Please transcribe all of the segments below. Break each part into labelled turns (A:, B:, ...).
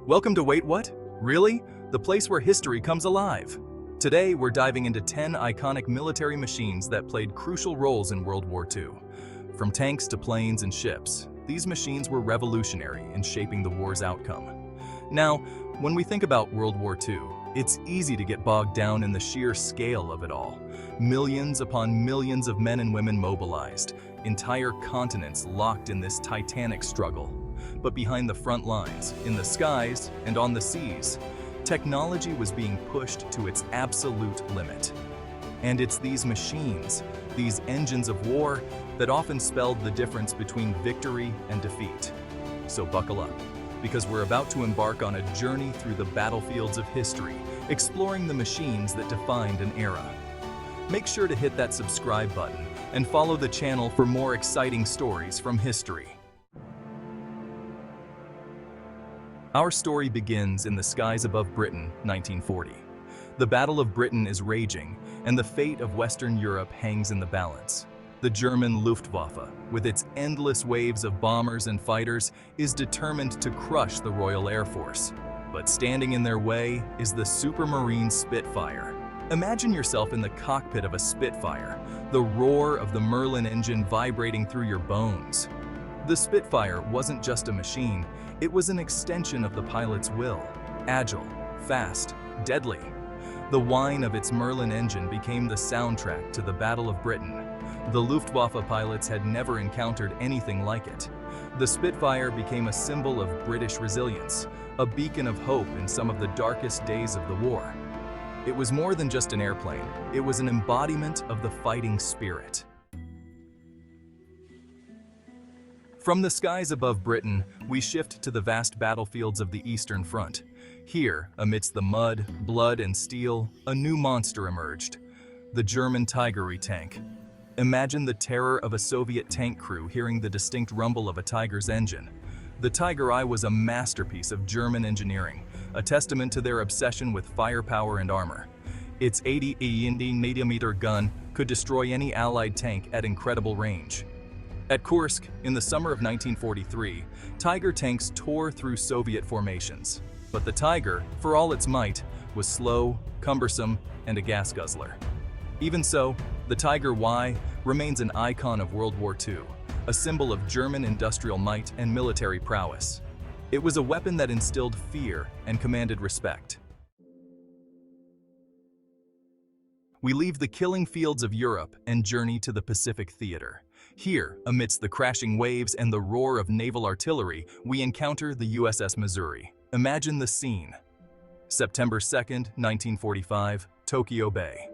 A: Welcome to Wait What? Really? The place where history comes alive. Today, we're diving into 10 iconic military machines that played crucial roles in World War II. From tanks to planes and ships, these machines were revolutionary in shaping the war's outcome. Now, when we think about World War II, it's easy to get bogged down in the sheer scale of it all. Millions upon millions of men and women mobilized, entire continents locked in this titanic struggle. But behind the front lines, in the skies and on the seas, technology was being pushed to its absolute limit. And it's these machines, these engines of war, that often spelled the difference between victory and defeat. So buckle up, because we're about to embark on a journey through the battlefields of history, exploring the machines that defined an era. Make sure to hit that subscribe button and follow the channel for more exciting stories from history. Our story begins in the skies above Britain, 1940. The Battle of Britain is raging, and the fate of Western Europe hangs in the balance. The German Luftwaffe, with its endless waves of bombers and fighters, is determined to crush the Royal Air Force. But standing in their way is the Supermarine Spitfire. Imagine yourself in the cockpit of a Spitfire, the roar of the Merlin engine vibrating through your bones. The Spitfire wasn't just a machine, it was an extension of the pilot's will. Agile, fast, deadly. The whine of its Merlin engine became the soundtrack to the Battle of Britain. The Luftwaffe pilots had never encountered anything like it. The Spitfire became a symbol of British resilience, a beacon of hope in some of the darkest days of the war. It was more than just an airplane, it was an embodiment of the fighting spirit. From the skies above Britain, we shift to the vast battlefields of the Eastern Front. Here, amidst the mud, blood, and steel, a new monster emerged: the German Tigerey tank. Imagine the terror of a Soviet tank crew hearing the distinct rumble of a Tiger's engine. The Tigerey was a masterpiece of German engineering, a testament to their obsession with firepower and armor. Its 80mm gun could destroy any Allied tank at incredible range. At Kursk, in the summer of 1943, Tiger tanks tore through Soviet formations. But the Tiger, for all its might, was slow, cumbersome, and a gas guzzler. Even so, the Tigerey remains an icon of World War II, a symbol of German industrial might and military prowess. It was a weapon that instilled fear and commanded respect. We leave the killing fields of Europe and journey to the Pacific theater. Here, amidst the crashing waves and the roar of naval artillery, we encounter the USS Missouri. Imagine the scene. September 2nd, 1945, Tokyo Bay.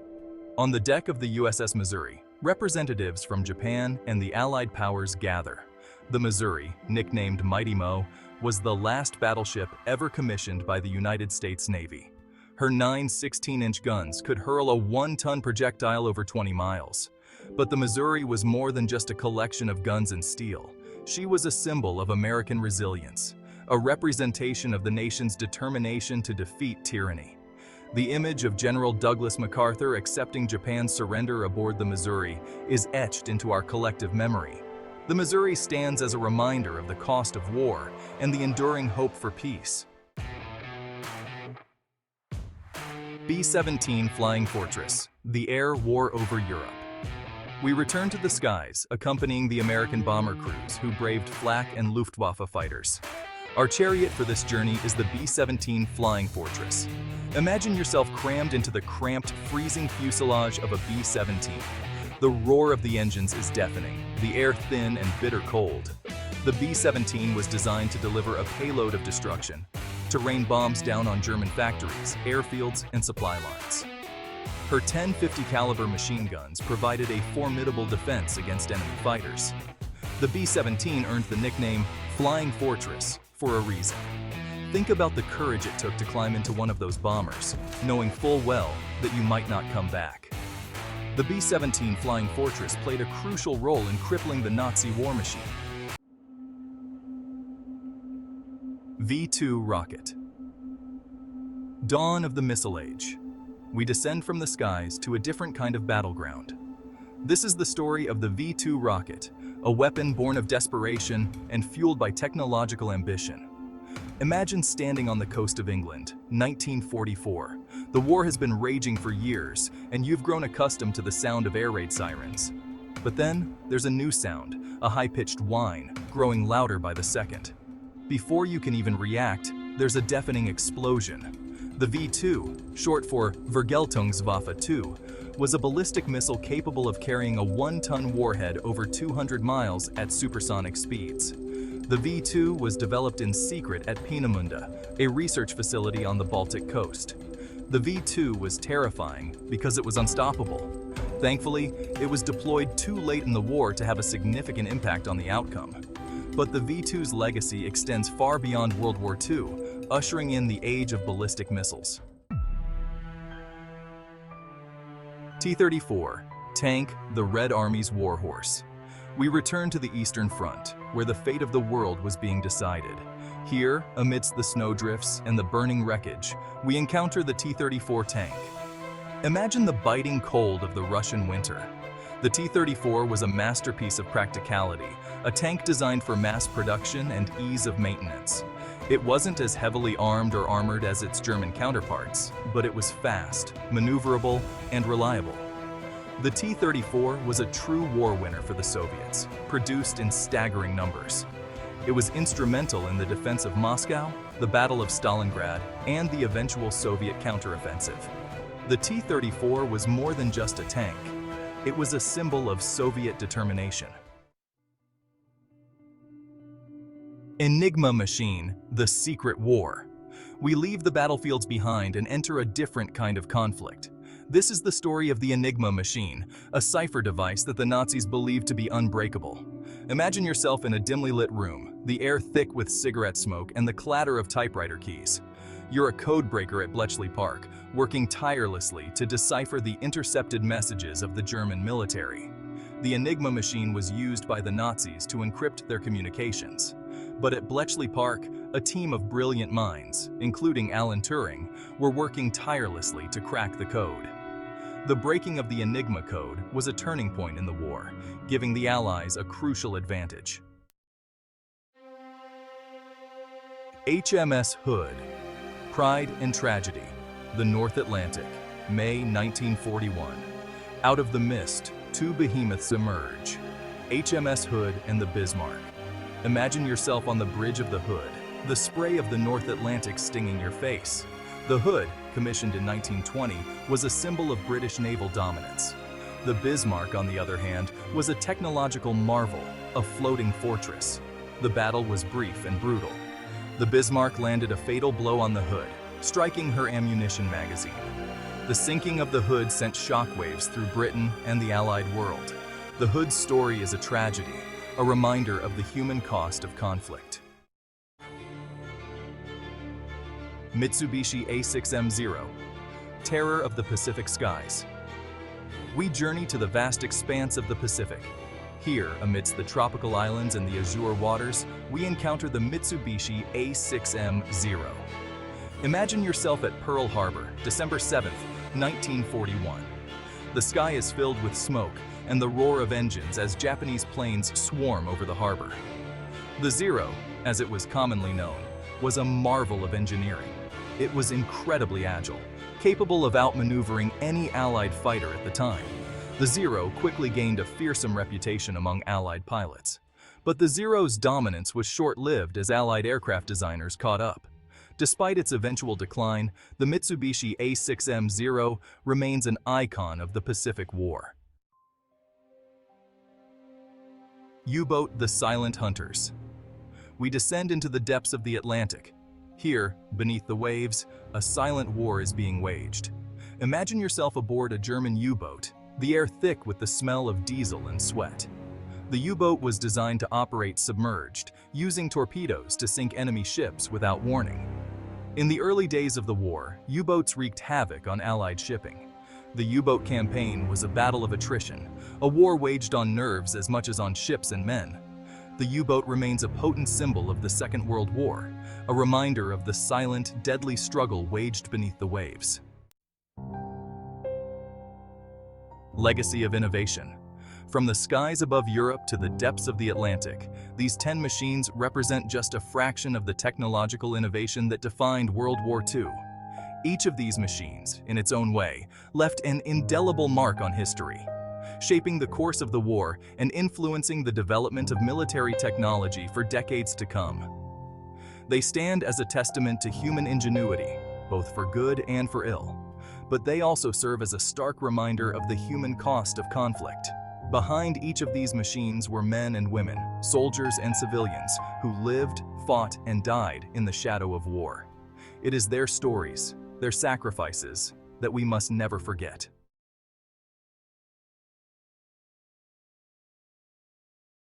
A: On the deck of the USS Missouri, representatives from Japan and the Allied powers gather. The Missouri, nicknamed Mighty Mo, was the last battleship ever commissioned by the United States Navy. Her 9 16-inch guns could hurl a 1-ton projectile over 20 miles. But the Missouri was more than just a collection of guns and steel. She was a symbol of American resilience, a representation of the nation's determination to defeat tyranny. The image of General Douglas MacArthur accepting Japan's surrender aboard the Missouri is etched into our collective memory. The Missouri stands as a reminder of the cost of war and the enduring hope for peace. B-17 Flying Fortress, the air war over Europe. We return to the skies, accompanying the American bomber crews who braved flak and Luftwaffe fighters. Our chariot for this journey is the B-17 Flying Fortress. Imagine yourself crammed into the cramped, freezing fuselage of a B-17. The roar of the engines is deafening, the air thin and bitter cold. The B-17 was designed to deliver a payload of destruction, to rain bombs down on German factories, airfields, and supply lines. Her 10-50 caliber machine guns provided a formidable defense against enemy fighters. The B-17 earned the nickname Flying Fortress for a reason. Think about the courage it took to climb into one of those bombers, knowing full well that you might not come back. The B-17 Flying Fortress played a crucial role in crippling the Nazi war machine. V-2 rocket. Dawn of the Missile Age. We descend from the skies to a different kind of battleground. This is the story of the V-2 rocket, a weapon born of desperation and fueled by technological ambition. Imagine standing on the coast of England, 1944. The war has been raging for years, and you've grown accustomed to the sound of air raid sirens. But then, there's a new sound, a high-pitched whine, growing louder by the second. Before you can even react, there's a deafening explosion. The V-2, short for Vergeltungswaffe 2, was a ballistic missile capable of carrying a 1-ton warhead over 200 miles at supersonic speeds. The V-2 was developed in secret at Peenemünde, a research facility on the Baltic coast. The V-2 was terrifying because it was unstoppable. Thankfully, it was deployed too late in the war to have a significant impact on the outcome. But the V-2's legacy extends far beyond World War II, ushering in the age of ballistic missiles. T-34 Tank, the Red Army's warhorse. We return to the Eastern Front, where the fate of the world was being decided. Here, amidst the snowdrifts and the burning wreckage, we encounter the T-34 Tank. Imagine the biting cold of the Russian winter. The T-34 was a masterpiece of practicality, a tank designed for mass production and ease of maintenance. It wasn't as heavily armed or armored as its German counterparts, but it was fast, maneuverable, and reliable. The T-34 was a true war winner for the Soviets, produced in staggering numbers. It was instrumental in the defense of Moscow, the Battle of Stalingrad, and the eventual Soviet counteroffensive. The T-34 was more than just a tank. It was a symbol of Soviet determination. Enigma Machine, the secret war. We leave the battlefields behind and enter a different kind of conflict. This is the story of the Enigma Machine, a cipher device that the Nazis believed to be unbreakable. Imagine yourself in a dimly lit room, the air thick with cigarette smoke and the clatter of typewriter keys. You're a code breaker at Bletchley Park, working tirelessly to decipher the intercepted messages of the German military. The Enigma Machine was used by the Nazis to encrypt their communications. But at Bletchley Park, a team of brilliant minds, including Alan Turing, were working tirelessly to crack the code. The breaking of the Enigma code was a turning point in the war, giving the Allies a crucial advantage. HMS Hood. Pride and Tragedy. The North Atlantic, May 1941. Out of the mist, two behemoths emerge, HMS Hood and the Bismarck. Imagine yourself on the bridge of the Hood, the spray of the North Atlantic stinging your face. The Hood, commissioned in 1920, was a symbol of British naval dominance. The Bismarck, on the other hand, was a technological marvel, a floating fortress. The battle was brief and brutal. The Bismarck landed a fatal blow on the Hood, striking her ammunition magazine. The sinking of the Hood sent shockwaves through Britain and the Allied world. The Hood's story is a tragedy, a reminder of the human cost of conflict. Mitsubishi A6M, terror of the Pacific skies. We journey to the vast expanse of the Pacific. Here, amidst the tropical islands and the azure waters, we encounter the Mitsubishi A6M. Imagine yourself at Pearl Harbor, December 7, 1941. The sky is filled with smoke and the roar of engines as Japanese planes swarm over the harbor. The Zero, as it was commonly known, was a marvel of engineering. It was incredibly agile, capable of outmaneuvering any Allied fighter at the time. The Zero quickly gained a fearsome reputation among Allied pilots. But the Zero's dominance was short-lived as Allied aircraft designers caught up. Despite its eventual decline, the Mitsubishi A6M remains an icon of the Pacific War. U-Boat, the Silent Hunters. We descend into the depths of the Atlantic. Here, beneath the waves, a silent war is being waged. Imagine yourself aboard a German U-boat, the air thick with the smell of diesel and sweat. The U-boat was designed to operate submerged, using torpedoes to sink enemy ships without warning. In the early days of the war, U-boats wreaked havoc on Allied shipping. The U-boat campaign was a battle of attrition, a war waged on nerves as much as on ships and men. The U-boat remains a potent symbol of the Second World War, a reminder of the silent, deadly struggle waged beneath the waves. Legacy of innovation. From the skies above Europe to the depths of the Atlantic, these 10 machines represent just a fraction of the technological innovation that defined World War II. Each of these machines, in its own way, left an indelible mark on history, shaping the course of the war and influencing the development of military technology for decades to come. They stand as a testament to human ingenuity, both for good and for ill. But they also serve as a stark reminder of the human cost of conflict. Behind each of these machines were men and women, soldiers and civilians, who lived, fought, and died in the shadow of war. It is their stories, their sacrifices, that we must never forget.